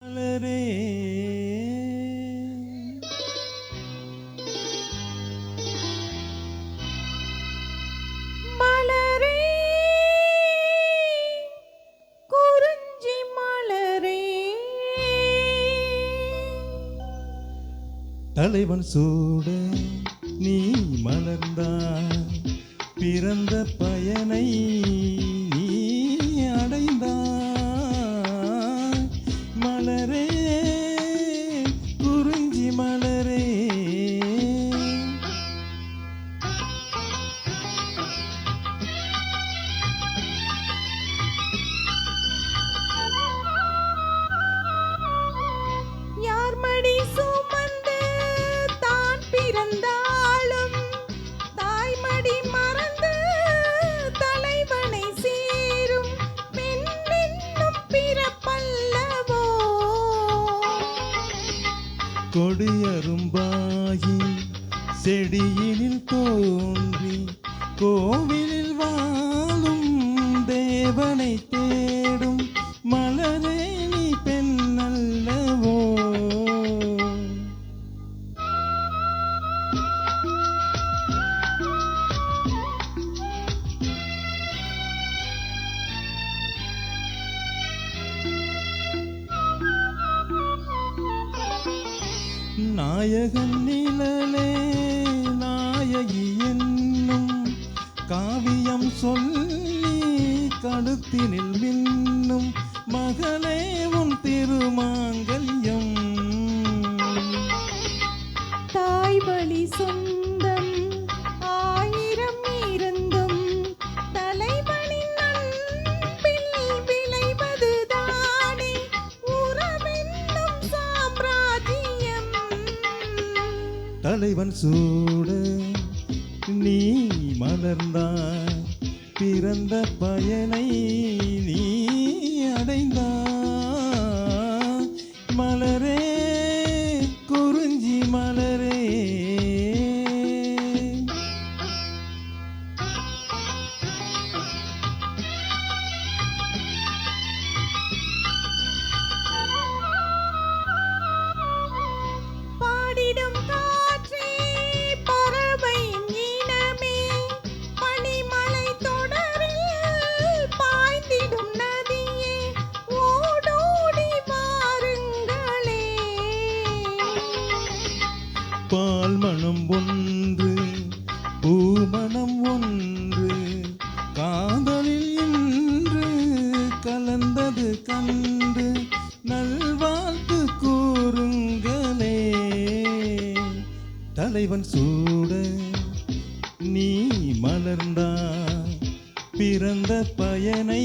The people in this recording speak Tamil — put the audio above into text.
மலரே மலரே குறிஞ்சி மலரே தலைவன் சூட நீ மலர்ந்தாய் பிறந்த பயனை நீ அடைந்தாய் மலரே குறிஞ்சி மலரே யார் மடி சுமந்து தான் பிறந்தாலும் தாய்மடி மறந்து தலைவனை சேரும் பெண்ணென்னும் பிறப்பல்லவோ கொடியரும்பாகி செடியினில் தோன்றி கோவிலில் வாழும் தேவனை தேடும் மலரே நீ பெண்ணல்லவோ நாயகன் நிழலே நாயகி என்னும் காவியம் சொல்லி கழுத்தினில் மின்னும் மகளே உன் திருமாங்கல்யம் தாய்வழி சொந்தம் ஆயிரம் இருந்தும் தலைவனின் அன்பில் விளைவதுதானே உறவென்னும் சாம்ராஜ்யம். தலைவன் சூட நீ மலர்ந்தாய் பிறந்த பயனை நீ அடைந்தாய் மலரே குறிஞ்சி மலரே பாடிடும் காற்றே பறவையின் இனமே பனிமலை தொடரில் பாய்ந்திடும் நதியே ஓடோடி வாருங்களே. பால் மனம் ஒன்று பூமணம் ஒன்று காதலில் இன்று கலந்தது கண்டு நல்வாழ்த்து கூறுங்களே தலைவன் சூட நீ மலர்ந்தாய் பிறந்த பயனை